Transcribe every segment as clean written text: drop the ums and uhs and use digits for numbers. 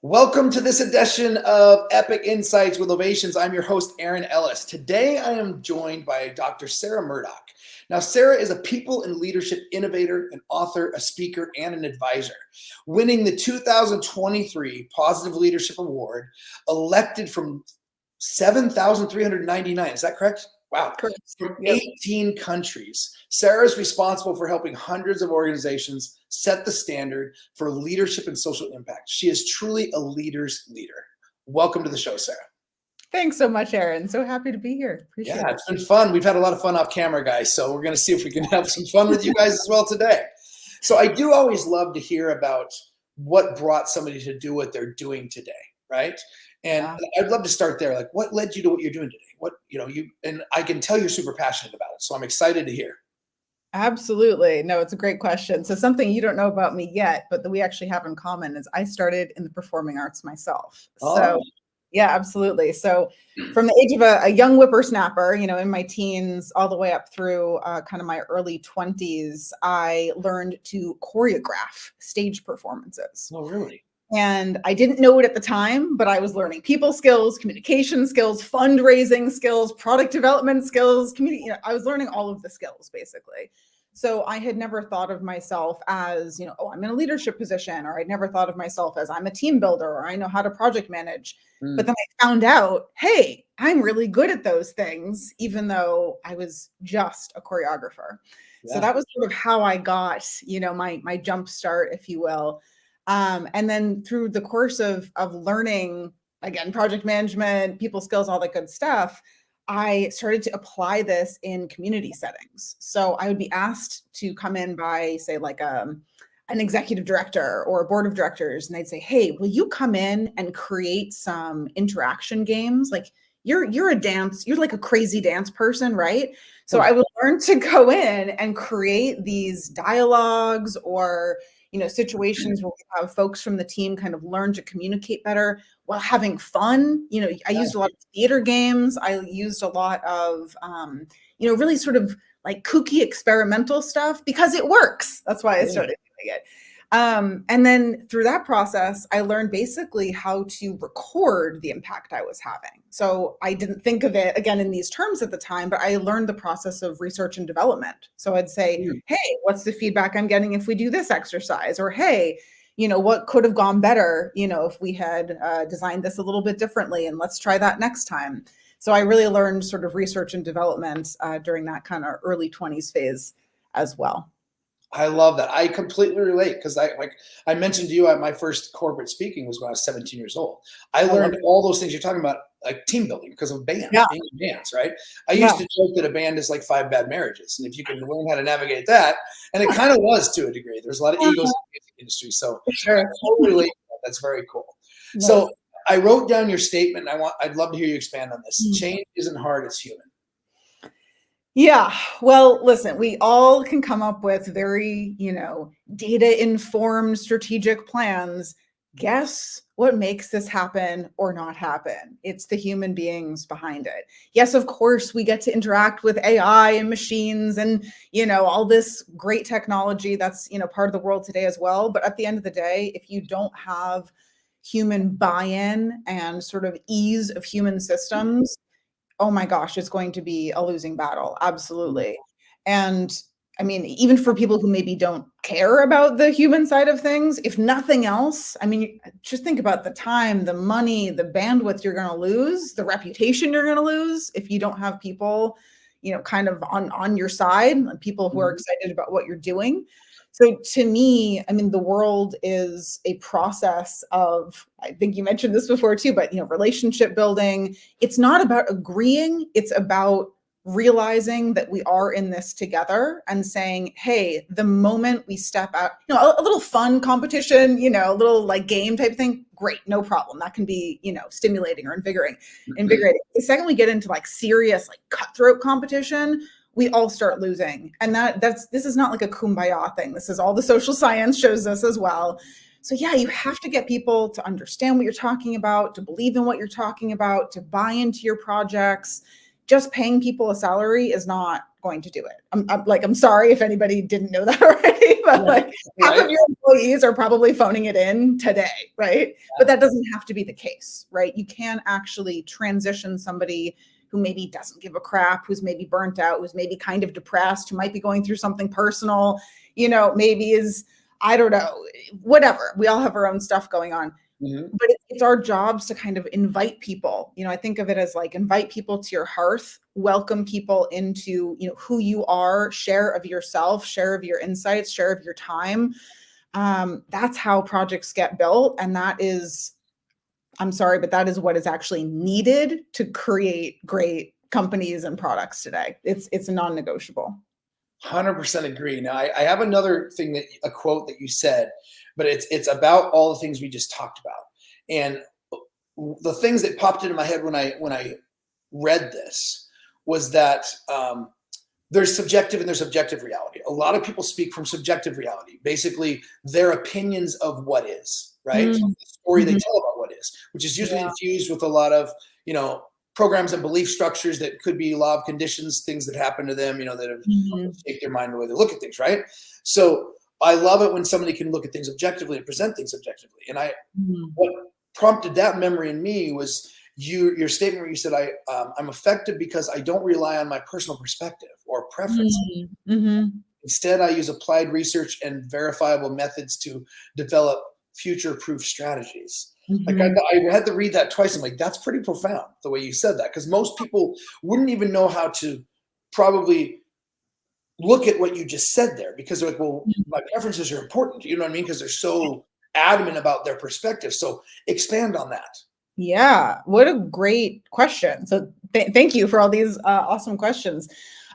Welcome to this edition of Epic Insights with Ovations. I'm your host, Aaron Ellis. Today, I am joined by Dr. Sara Murdock. Now, Sara is a people and leadership innovator, an author, a speaker, and an advisor, winning the 2023 Positive Leadership Award, elected from 7,399. Is that correct? Wow. Correct. From Yep. 18 countries. Sara is responsible for helping hundreds of organizations set the standard for leadership and social impact. She is truly a leader's leader. Welcome to the show, Sara. Thanks so much, Aaron. So happy to be here. Appreciate it. It's been fun. We've had a lot of fun off camera, guys. So we're going to see if we can have some fun with you guys as well today. So I do always love to hear about what brought somebody to do what they're doing today, right? And I'd love to start there. Like, what led you to what you're doing today? And I can tell you're super passionate about it. So I'm excited to hear. Absolutely. No, it's a great question. So something you don't know about me yet, but that we actually have in common is I started in the performing arts myself. Oh. So yeah, absolutely. So from the age of a young whippersnapper, in my teens, all the way up through kind of my early 20s, I learned to choreograph stage performances. Oh, really? And I didn't know it at the time, but I was learning people skills, communication skills, fundraising skills, product development skills, I was learning all of the skills basically. So I had never thought of myself as, I'm in a leadership position, or I'd never thought of myself as I'm a team builder, or I know how to project manage. But then I found out, hey, I'm really good at those things, even though I was just a choreographer. Yeah. So that was sort of how I got, my jump start, if you will. And then through the course of learning, again, project management, people skills, all that good stuff, I started to apply this in community settings. So I would be asked to come in by, say, like an executive director or a board of directors, and they'd say, hey, will you come in and create some interaction games? Like you're like a crazy dance person, right? So I would learn to go in and create these dialogues or situations where we have folks from the team kind of learn to communicate better while having fun. I used a lot of theater games. I used a lot of, really sort of like kooky experimental stuff because it works. That's why I started doing it. And then through that process, I learned basically how to record the impact I was having. So I didn't think of it again in these terms at the time, but I learned the process of research and development. So I'd say, hey, what's the feedback I'm getting if we do this exercise? Or, hey, what could have gone better, if we had designed this a little bit differently, and let's try that next time. So I really learned sort of research and development during that kind of early 20s phase as well. I love that. I completely relate because I mentioned to you, my first corporate speaking was when I was 17 years old. I learned all those things you're talking about, like team building, because of bands, being in bands, right? I used to joke that a band is like 5 bad marriages. And if you can learn how to navigate that, and it kind of was to a degree, there's a lot of egos in the music industry. So I totally relate to that. That's very cool. Nice. So I wrote down your statement. I'd love to hear you expand on this. Change isn't hard, it's human. Yeah, well, listen, we all can come up with very, data-informed strategic plans. Guess what makes this happen or not happen? It's the human beings behind it. Yes, of course, we get to interact with AI and machines and, all this great technology that's, part of the world today as well. But at the end of the day, if you don't have human buy-in and sort of ease of human systems, oh my gosh, it's going to be a losing battle. Absolutely. And I mean, even for people who maybe don't care about the human side of things, if nothing else, I mean, just think about the time, the money, the bandwidth you're going to lose, the reputation you're going to lose if you don't have people, kind of on your side, people who are excited about what you're doing. So to me, I mean, the world is a process of, I think you mentioned this before too, but, relationship building. It's not about agreeing. It's about realizing that we are in this together and saying, hey, the moment we step out, a little fun competition, a little like game type thing, great, no problem. That can be, stimulating or invigorating. The second we get into like serious, like cutthroat competition, we all start losing. And this is not like a kumbaya thing. This is all the social science shows us as well. So yeah, you have to get people to understand what you're talking about, to believe in what you're talking about, to buy into your projects. just paying people a salary is not going to do it. I'm sorry if anybody didn't know that already, but like half of your employees are probably phoning it in today, right? Yeah. But that doesn't have to be the case, right? You can actually transition somebody who maybe doesn't give a crap, who's maybe burnt out, who's maybe kind of depressed, who might be going through something personal, maybe is, I don't know, whatever. We all have our own stuff going on. Mm-hmm. But it's our jobs to kind of invite people. I think of it as like invite people to your hearth, welcome people into, who you are, share of yourself, share of your insights, share of your time. That's how projects get built. And that is, I'm sorry, but that is what is actually needed to create great companies and products today. It's non-negotiable. 100% agree. Now, I have another thing, a quote that you said, but it's about all the things we just talked about. And the things that popped into my head when I read this was that there's subjective and there's objective reality. A lot of people speak from subjective reality, basically their opinions of what is, right? Mm-hmm. The story they tell about what is, which is usually infused with a lot of, programs and belief structures that could be law of conditions, things that happen to them, that have shaped their mind the way they look at things, right? So I love it when somebody can look at things objectively and present things objectively. And what prompted that memory in me was your statement where you said, I'm effective because I don't rely on my personal perspective or preference. Mm-hmm. Instead, I use applied research and verifiable methods to develop future-proof strategies. Mm-hmm. Like I had to read that twice. I'm like, that's pretty profound the way you said that, because most people wouldn't even know how to probably look at what you just said there, because they're like, well, my preferences are important. You know what I mean? Because they're so adamant about their perspective. So expand on that. Yeah, what a great question. So thank you for all these awesome questions.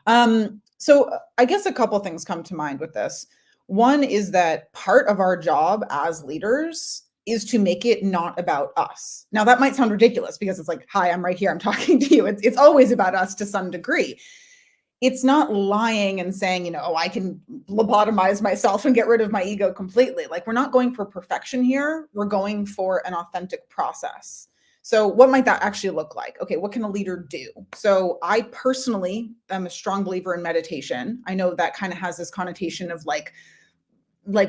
So I guess a couple things come to mind with this. One is that part of our job as leaders is to make it not about us. Now that might sound ridiculous because it's like, hi, I'm right here, I'm talking to you. It's always about us to some degree. It's not lying and saying, I can lobotomize myself and get rid of my ego completely. Like, we're not going for perfection here. We're going for an authentic process. So what might that actually look like? Okay, what can a leader do? So I personally am a strong believer in meditation. I know that kind of has this connotation of like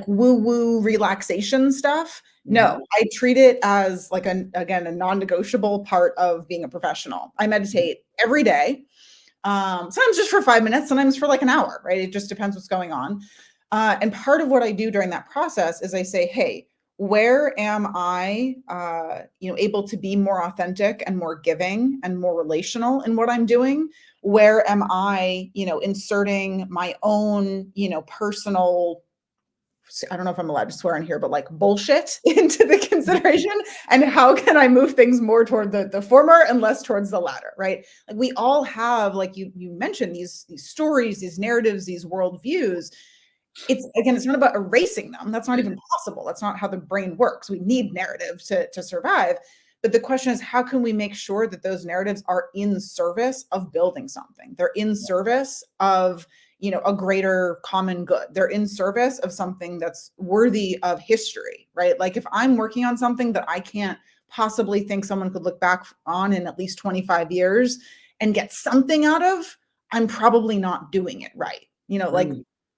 woo-woo relaxation stuff. No, I treat it as like a non-negotiable part of being a professional. I meditate every day. Sometimes just for 5 minutes, sometimes for like an hour, right? It just depends what's going on. And part of what I do during that process is I say, hey, where am I, able to be more authentic and more giving and more relational in what I'm doing? Where am I, inserting my own, personal, I don't know if I'm allowed to swear in here, but like bullshit into the consideration, and how can I move things more toward the former and less towards the latter, right? Like we all have, like you mentioned, these stories, these narratives, these worldviews. It's not about erasing them. That's not even possible. That's not how the brain works. We need narrative to survive. But the question is, how can we make sure that those narratives are in service of building something? They're in service of a greater common good. They're in service of something that's worthy of history, right? Like if I'm working on something that I can't possibly think someone could look back on in at least 25 years and get something out of, I'm probably not doing it right. Like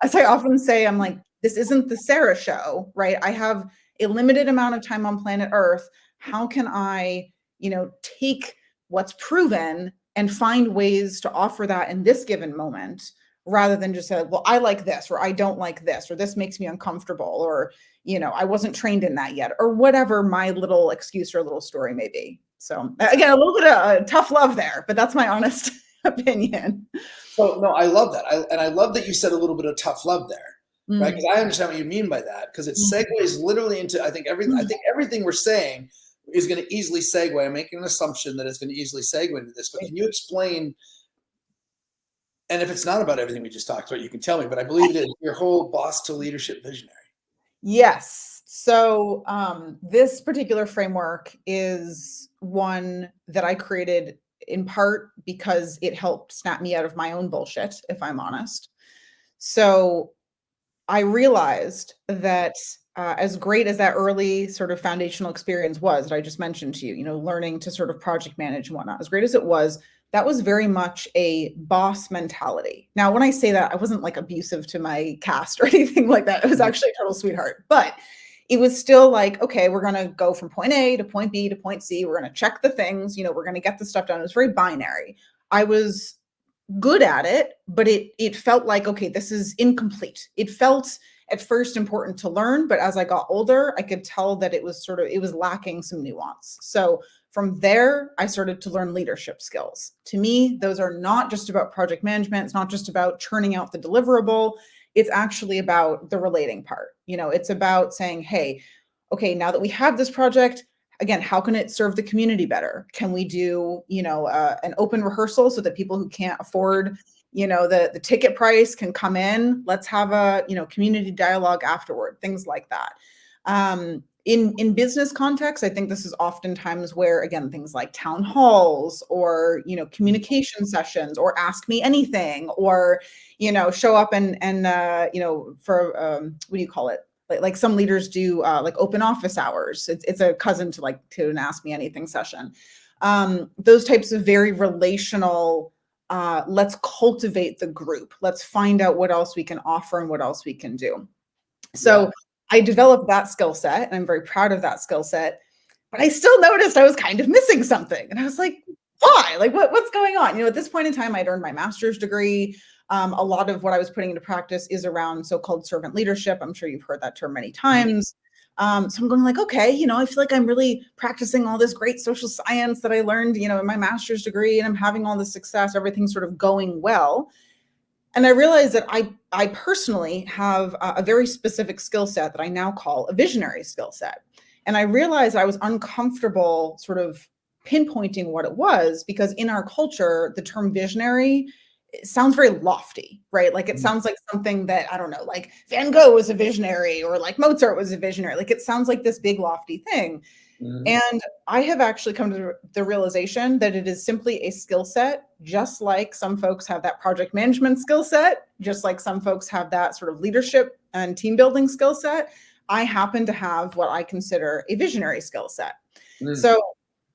as I often say, I'm like, this isn't the Sara show, right? I have a limited amount of time on planet Earth. How can I, take what's proven and find ways to offer that in this given moment, rather than just say, well, I like this, or I don't like this, or this makes me uncomfortable, or, I wasn't trained in that yet, or whatever my little excuse or little story may be. So again, a little bit of tough love there, but that's my honest opinion. So no, I love that. I love that you said a little bit of tough love there, right? Because I understand what you mean by that, because it segues literally into, I think everything we're saying is going to easily segue. I'm making an assumption that it's going to easily segue into this, but can you explain? And if it's not about everything we just talked about, you can tell me, but I believe it is your whole boss to leadership visionary. Yes. So this particular framework is one that I created in part because it helped snap me out of my own bullshit, if I'm honest. So I realized that as great as that early sort of foundational experience was that I just mentioned to you, learning to sort of project manage and whatnot, as great as it was, that was very much a boss mentality. Now, when I say that, I wasn't like abusive to my cast or anything like that. It was actually a total sweetheart, but it was still like, okay, we're going to go from point A to point B to point C. We're going to check the things, we're going to get the stuff done. It was very binary. I was good at it, but it felt like, okay, this is incomplete. It felt at first important to learn, but as I got older, I could tell that it was lacking some nuance. So from there, I started to learn leadership skills. To me, those are not just about project management. It's not just about churning out the deliverable. It's actually about the relating part. It's about saying, hey, okay, now that we have this project, again, how can it serve the community better? Can we do, an open rehearsal so that people who can't afford, the ticket price can come in? Let's have a, community dialogue afterward, things like that. In business context, I think this is oftentimes where, again, things like town halls or, communication sessions or ask me anything or, show up and for, what do you call it? Like some leaders do like open office hours. It's a cousin to an ask me anything session. Those types of very relational, let's cultivate the group. Let's find out what else we can offer and what else we can do. So I developed that skill set and I'm very proud of that skill set, but I still noticed I was kind of missing something. And I was like, why? Like what's going on? At this point in time, I'd earned my master's degree. A lot of what I was putting into practice is around so-called servant leadership. I'm sure you've heard that term many times. So I'm going like, okay, I feel like I'm really practicing all this great social science that I learned, in my master's degree, and I'm having all this success, everything's sort of going well. And I realized that I personally have a very specific skill set that I now call a visionary skill set. And I realized I was uncomfortable sort of pinpointing what it was because in our culture, the term visionary, it sounds very lofty, right? Like it sounds like something that, I don't know, like Van Gogh was a visionary or like Mozart was a visionary. Like it sounds like this big lofty thing. And I have actually come to the realization that it is simply a skill set, just like some folks have that project management skill set, just like some folks have that sort of leadership and team building skill set. I happen to have what I consider a visionary skill set. So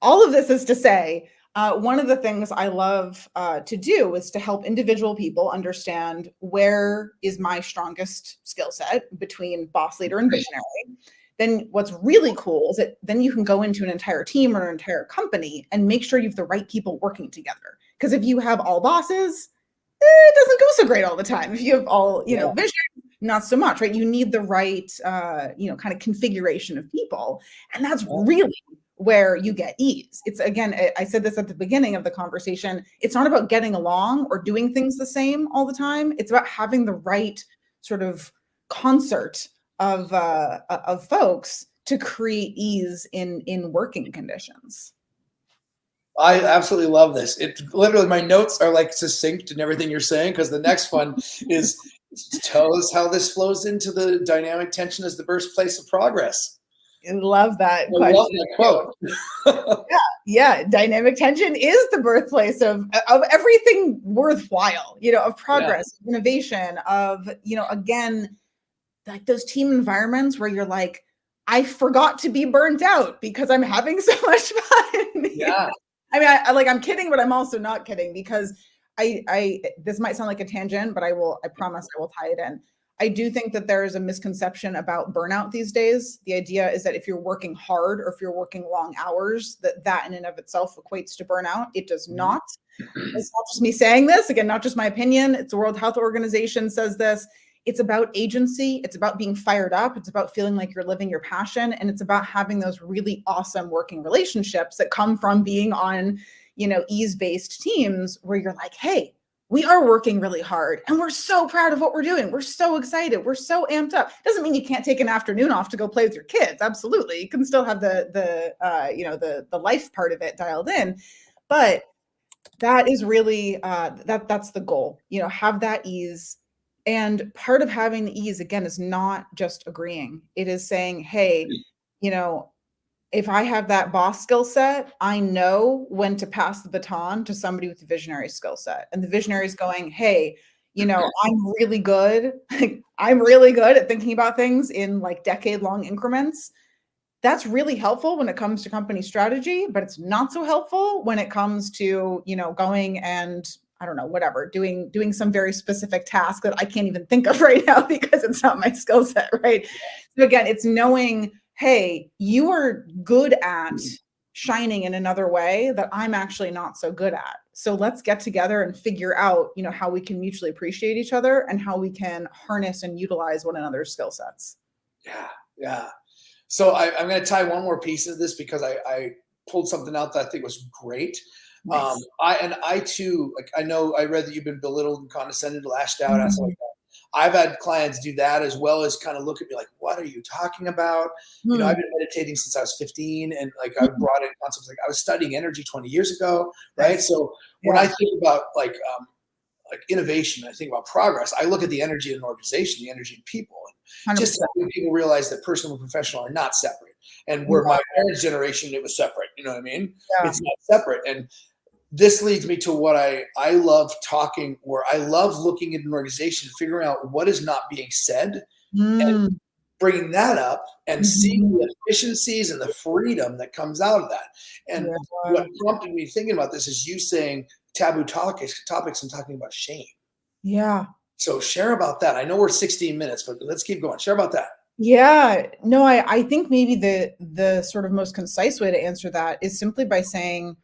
all of this is to say, one of the things I love to do is to help individual people understand where is my strongest skill set between boss leader and visionary. Then what's really cool is that then you can go into an entire team or an entire company and make sure you have the right people working together. Because if you have all bosses, it doesn't go so great all the time. If you have all, vision, not so much, right? You need the right, kind of configuration of people. And that's really where you get ease. It's, again, I said this at the beginning of the conversation, it's not about getting along or doing things the same all the time. It's about having the right sort of concert of folks to create ease in working conditions. I absolutely love this. It literally, my notes are like succinct in everything you're saying because the next one is tell us how this flows into the dynamic tension as the birthplace of progress. I love that I love that quote. Yeah. Dynamic tension is the birthplace of everything worthwhile, of progress, innovation, of, again, like those team environments where you're like, I forgot to be burnt out because I'm having so much fun. Yeah. I mean, I'm kidding, but I'm also not kidding because this might sound like a tangent, but I promise I will tie it in. I do think that there is a misconception about burnout these days. The idea is that if you're working hard or if you're working long hours, that in and of itself equates to burnout. It does not. It's not just me saying this. Again, not just my opinion. It's the World Health Organization says this. It's about agency. It's about being fired up. It's about feeling like you're living your passion. And it's about having those really awesome working relationships that come from being on, ease-based teams where you're like, hey, we are working really hard and we're so proud of what we're doing. We're so excited. We're so amped up. Doesn't mean you can't take an afternoon off to go play with your kids. Absolutely. You can still have the life part of it dialed in, but that is really, that's the goal, have that ease. And part of having the ease, again, is not just agreeing. It is saying, hey, if I have that boss skill set, I know when to pass the baton to somebody with a visionary skill set. And the visionary is going, hey, I'm really good. I'm really good at thinking about things in like decade-long increments. That's really helpful when it comes to company strategy, but it's not so helpful when it comes to, going and, I don't know, whatever, doing some very specific task that I can't even think of right now because it's not my skill set, right? So again, it's knowing, hey, you are good at shining in another way that I'm actually not so good at. So let's get together and figure out, how we can mutually appreciate each other and how we can harness and utilize one another's skill sets. Yeah, yeah. So I'm going to tie one more piece of this because I pulled something out that I think was great. Nice. I too, like, I know I read that you've been belittled and condescended, lashed out, and stuff Mhm. like that. I've had clients do that as well as kind of look at me like, what are you talking about? I've Mm. been meditating since I was 15, and like I Mhm. brought in concepts like I was studying energy 20 years ago, right? Nice. So when I Yeah. think about like innovation, I think about progress, I look at the energy in an organization, the energy in people, and just 100%. helping people realize that personal and professional are not separate. And where my Yeah. parents' generation, it was separate. You know what I mean? Yeah. It's not separate. And this leads me to what I love talking, or I love looking at an organization, figuring out what is not being said, and Mm. bringing that up and seeing Mhm. the efficiencies and the freedom that comes out of that. And what Yeah. prompted me thinking about this is you saying taboo topics and talking about shame. Yeah. So share about that. I know we're 16 minutes, but let's keep going. Share about that. Yeah. No, I think maybe the sort of most concise way to answer that is simply by saying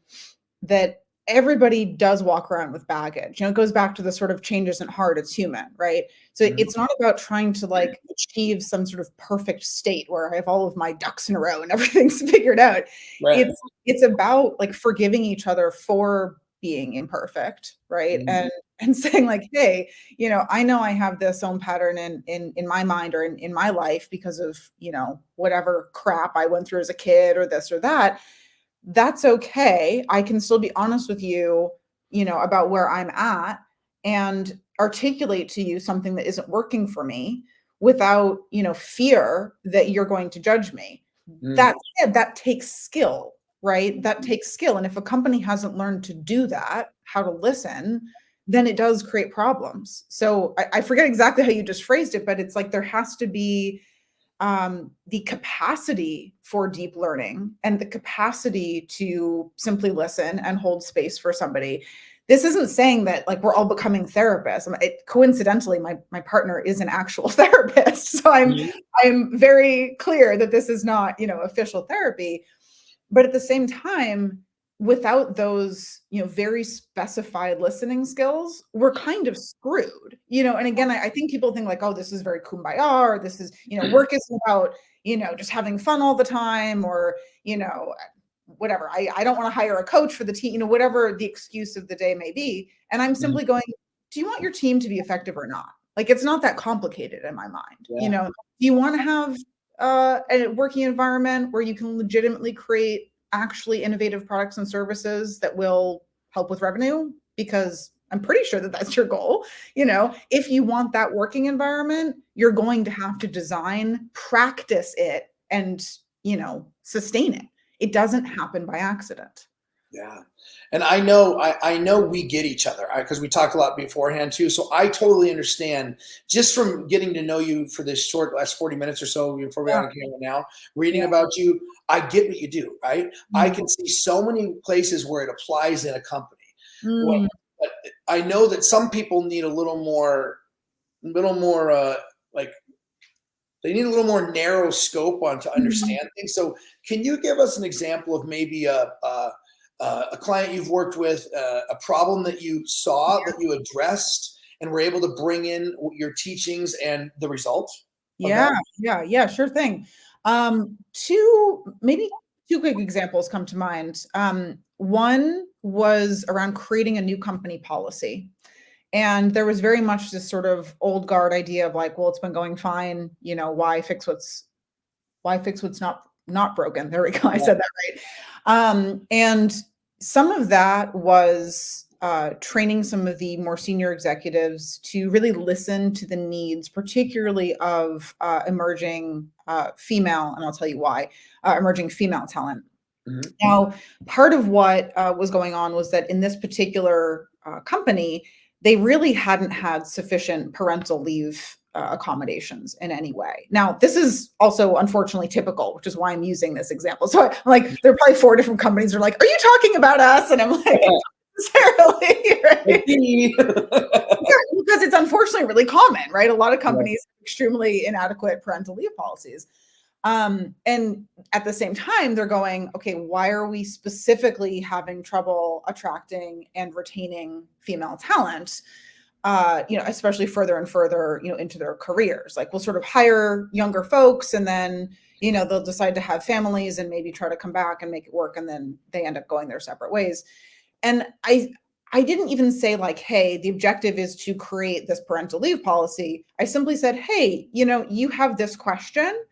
that everybody does walk around with baggage. It goes back to the sort of change isn't hard, it's human, right? So Mhm. it's not about trying to like achieve some sort of perfect state where I have all of my ducks in a row and everything's figured out. Right. It's about like forgiving each other for being imperfect, right? Mhm. And saying like, hey, I know I have this own pattern in my mind or in my life because of, whatever crap I went through as a kid or this or that. That's okay. I can still be honest with you, about where I'm at and articulate to you something that isn't working for me without, fear that you're going to judge me. Mm. That said, that takes skill, right? That takes skill. And if a company hasn't learned to do that, how to listen, then it does create problems. So I forget exactly how you just phrased it, but it's like there has to be the capacity for deep learning and the capacity to simply listen and hold space for somebody. This isn't saying that like we're all becoming therapists. Coincidentally, my partner is an actual therapist, so Mhm. I'm very clear that this is not official therapy. But at the same time, without those, very specified listening skills, we're kind of screwed, and again, I think people think like, oh, this is very kumbaya, or this is, work isn't about, just having fun all the time, or, whatever. I don't want to hire a coach for the team, whatever the excuse of the day may be. And I'm Mhm. simply going, do you want your team to be effective or not? Like, it's not that complicated in my mind. Yeah. Do you want to have a working environment where you can legitimately create actually innovative products and services that will help with revenue? Because I'm pretty sure that that's your goal. If you want that working environment, you're going to have to design, practice it, and, sustain it. It doesn't happen by accident. Yeah. And I know we get each other because we talked a lot beforehand too. So I totally understand just from getting to know you for this short last 40 minutes or so before we Yeah. on camera now, reading Yeah. about you, I get what you do, right? I Mm. can see so many places where it applies in a company. Well, Mm. but I know that some people need a little more like they need a little more narrow scope on to Mhm. understand things. So, can you give us an example of maybe a client you've worked with, a problem that you saw that you addressed, and were able to bring in your teachings and the result of Yeah, that? yeah, sure thing. Maybe two quick examples come to mind. One was around creating a new company policy. And there was very much this sort of old guard idea of like, well, it's been going fine, why fix what's not broken? There we go. I Yeah. said that right. And some of that was training some of the more senior executives to really listen to the needs, particularly of emerging female, and I'll tell you why, emerging female talent. Mhm. Now, part of what was going on was that in this particular company, they really hadn't had sufficient parental leave accommodations in any way. Now, this is also unfortunately typical, which is why I'm using this example. So I'm like, there are probably 4 different companies that are like, are you talking about us? And I'm like, necessarily, right? Because it's unfortunately really common, right? A lot of companies have extremely inadequate parental leave policies. And at the same time, they're going, okay, why are we specifically having trouble attracting and retaining female talent? Especially further and further, into their careers. Like we'll sort of hire younger folks and then, they'll decide to have families and maybe try to come back and make it work. And then they end up going their separate ways. And I didn't even say like, hey, the objective is to create this parental leave policy. I simply said, hey, you have this question.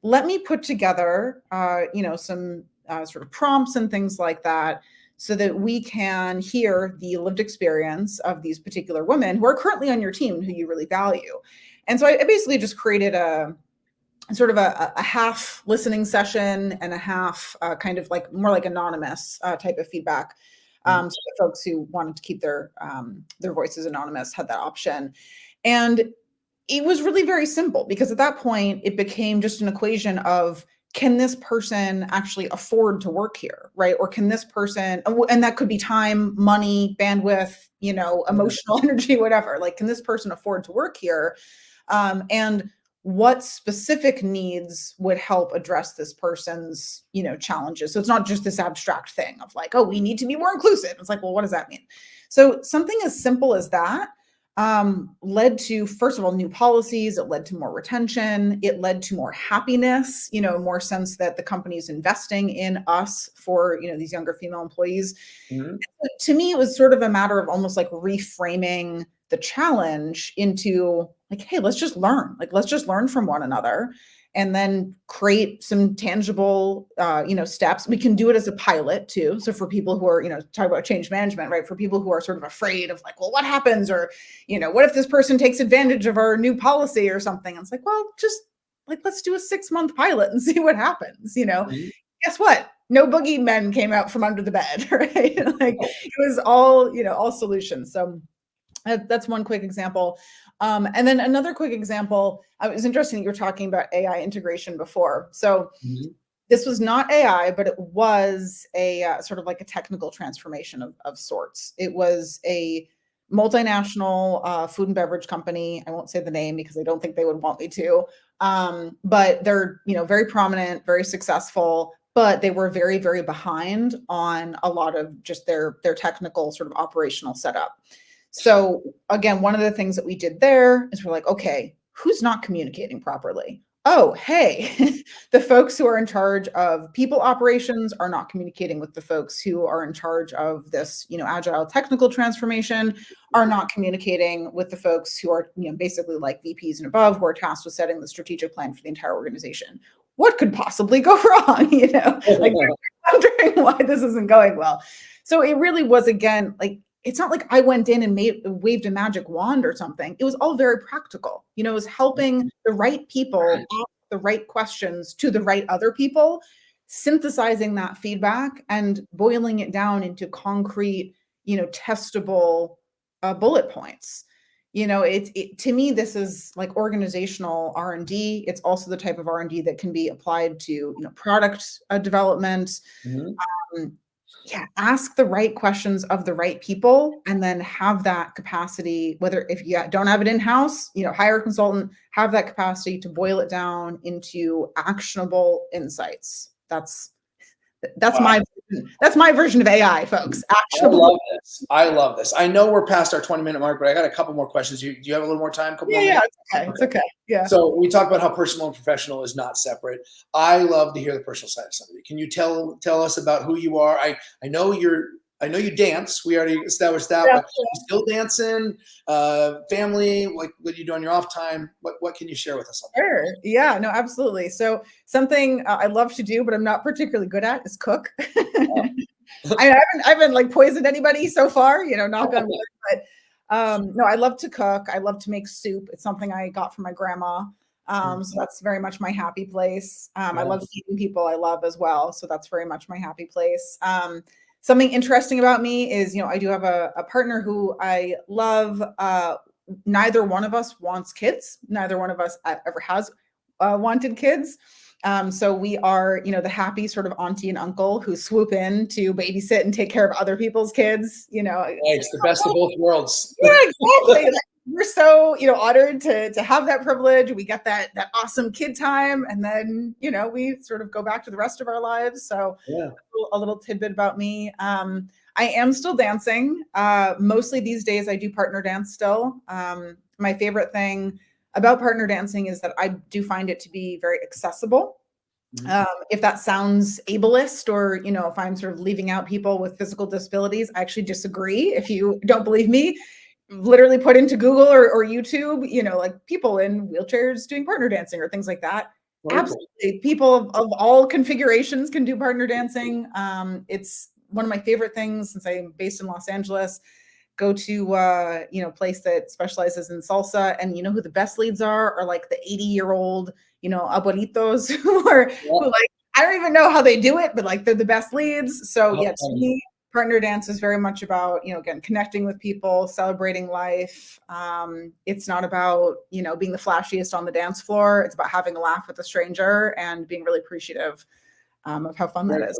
Let me put together, some sort of prompts and things like that so that we can hear the lived experience of these particular women who are currently on your team, who you really value. And so I basically just created a sort of a half listening session and a half kind of like more like anonymous type of feedback. So the folks who wanted to keep their voices anonymous had that option. And it was really very simple because at that point it became just an equation of, can this person actually afford to work here, right? Or can this person, and that could be time, money, bandwidth, emotional energy, whatever. Like, can this person afford to work here? And what specific needs would help address this person's, challenges? So it's not just this abstract thing of like, oh, we need to be more inclusive. It's like, well, what does that mean? So something as simple as that led to, first of all, new policies. It led to more retention. It led to more happiness, more sense that the company is investing in us for, these younger female employees. Mm-hmm. To me, it was sort of a matter of almost like reframing the challenge into like, hey, let's just learn. Like, let's just learn from one another and then create some tangible, steps. We can do it as a pilot too. So for people who are, talk about change management, right? For people who are sort of afraid of like, well, what happens? Or, what if this person takes advantage of our new policy or something? And it's like, well, just like, let's do a 6-month pilot and see what happens, Mm-hmm. Guess what? No boogeymen came out from under the bed, right? Like it was all, all solutions. So that's one quick example. And then another quick example, it was interesting that you were talking about AI integration before. So this was not AI, but it was a sort of like a technical transformation of sorts. It was a multinational food and beverage company. I won't say the name because I don't think they would want me to. But they're, very prominent, very successful, but they were very, very behind on a lot of just their technical sort of operational setup. So again, one of the things that we did there is we're like, okay, who's not communicating properly? Oh, hey, the folks who are in charge of people operations are not communicating with the folks who are in charge of this, agile technical transformation, are not communicating with the folks who are, basically like VPs and above, who are tasked with setting the strategic plan for the entire organization. What could possibly go wrong? Like wondering why this isn't going well. So it really was, again, like, it's not like I went in and waved a magic wand or something. It was all very practical. It was helping the right people ask the right questions to the right other people, synthesizing that feedback and boiling it down into concrete, testable bullet points. To me, this is like organizational R&D. It's also the type of R&D that can be applied to, product development. Mm-hmm. Ask the right questions of the right people and then have that capacity, whether if you don't have it in-house, hire a consultant, have that capacity to boil it down into actionable insights. That's wow. That's my version of AI, folks. Actionable. I love this. I know we're past our 20-minute mark, but I got a couple more questions. Do you have a little more time? It's okay. Yeah. So we talked about how personal and professional is not separate. I love to hear the personal side of somebody. Can you tell us about who you are? I know you dance. We already established that, but you still dancing, family, like what you do on your off time. What can you share with us on that? Sure. Yeah, no, absolutely. So something I love to do, but I'm not particularly good at is cook. I haven't like poisoned anybody so far, knock on wood, but no, I love to cook. I love to make soup. It's something I got from my grandma. So that's very much my happy place. I love feeding people I love as well. So that's very much my happy place. Something interesting about me is, I do have a partner who I love. neither one of us wants kids. Neither one of us ever has wanted kids. So we are, the happy sort of auntie and uncle who swoop in to babysit and take care of other people's kids. It's the best of both worlds. Yeah, exactly. We're so, honored to have that privilege. We get that awesome kid time, and then, we sort of go back to the rest of our lives. So yeah. a little tidbit about me. I am still dancing. Mostly these days I do partner dance still. My favorite thing about partner dancing is that I do find it to be very accessible. If that sounds ableist, or, if I'm sort of leaving out people with physical disabilities, I actually disagree. If you don't believe me, literally put into Google or YouTube, like people in wheelchairs doing partner dancing or things like that. Absolutely. People of all configurations can do partner dancing. It's one of my favorite things since I'm based in Los Angeles. Go to place that specializes in salsa, and who the best leads are like the 80-year-old abuelitos who like, I don't even know how they do it, but like they're the best leads. So to me, partner dance is very much about, again, connecting with people, celebrating life. It's not about, being the flashiest on the dance floor. It's about having a laugh with a stranger and being really appreciative of how fun that is.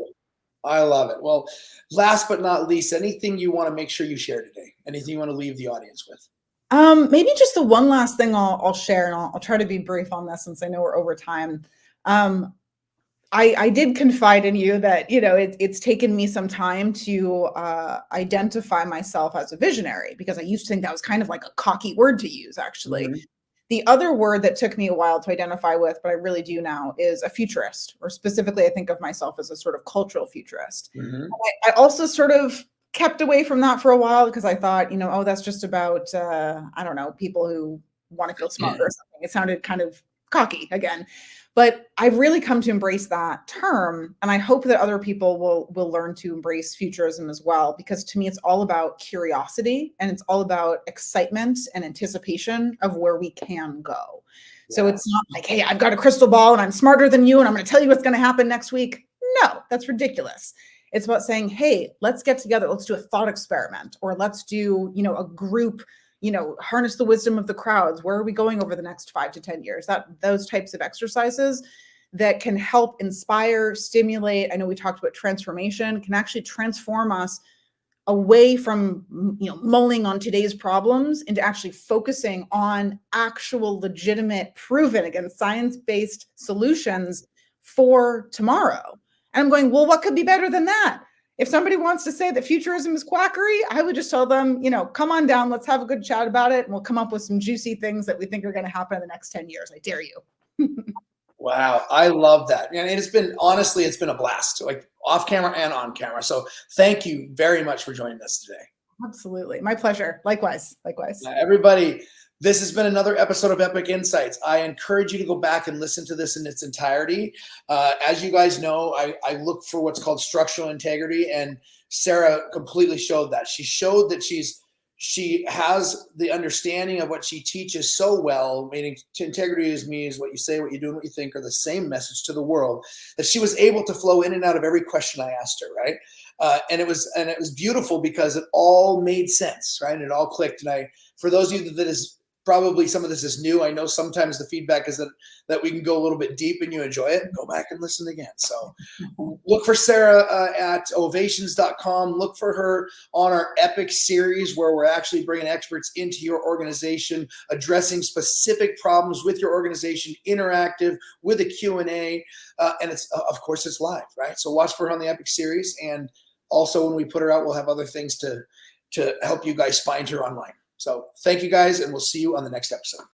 I love it. Well, last but not least, anything you want to make sure you share today? Anything you want to leave the audience with? Maybe just the one last thing I'll share, and I'll try to be brief on this since I know we're over time. I did confide in you that, it's taken me some time to identify myself as a visionary, because I used to think that was kind of like a cocky word to use, actually. The other word that took me a while to identify with, but I really do now, is a futurist, or specifically, I think of myself as a sort of cultural futurist. I also sort of kept away from that for a while because I thought, that's just about, I don't know, people who want to feel smart or something. It sounded kind of cocky again. But I've really come to embrace that term, and I hope that other people will learn to embrace futurism as well, because to me, it's all about curiosity, and it's all about excitement and anticipation of where we can go. So it's not like, hey, I've got a crystal ball and I'm smarter than you and I'm going to tell you what's going to happen next week. No, that's ridiculous. It's about saying, hey, let's get together. Let's do a thought experiment, or let's do, a group, harness the wisdom of the crowds. Where are we going over the next 5 to 10 years? Those types of exercises that can help inspire, stimulate. I know we talked about transformation, can actually transform us away from, mulling on today's problems into actually focusing on actual, legitimate, proven, again, science-based solutions for tomorrow. And I'm going, well, what could be better than that? If somebody wants to say that futurism is quackery, I would just tell them, come on down, let's have a good chat about it, and we'll come up with some juicy things that we think are going to happen in the next 10 years. I dare you. Wow, I love that. And it's been a blast, like off camera and on camera. So thank you very much for joining us today. Absolutely. My pleasure. Likewise. Everybody, this has been another episode of Epic Insights. I encourage you to go back and listen to this in its entirety. As you guys know, I look for what's called structural integrity, and Sara completely showed that. She showed that she has the understanding of what she teaches so well, meaning integrity is what you say, what you do, and what you think are the same message to the world, that she was able to flow in and out of every question I asked her, right? And it was beautiful because it all made sense, right? And it all clicked. And for those of you that is probably some of this is new, I know sometimes the feedback is that we can go a little bit deep and you enjoy it. Go back and listen again. So look for Sara at ovations.com. Look for her on our Epic series, where we're actually bringing experts into your organization, addressing specific problems with your organization, interactive with a Q&A. And it's live, right? So watch for her on the Epic series. And also when we put her out, we'll have other things to help you guys find her online. So thank you guys, and we'll see you on the next episode.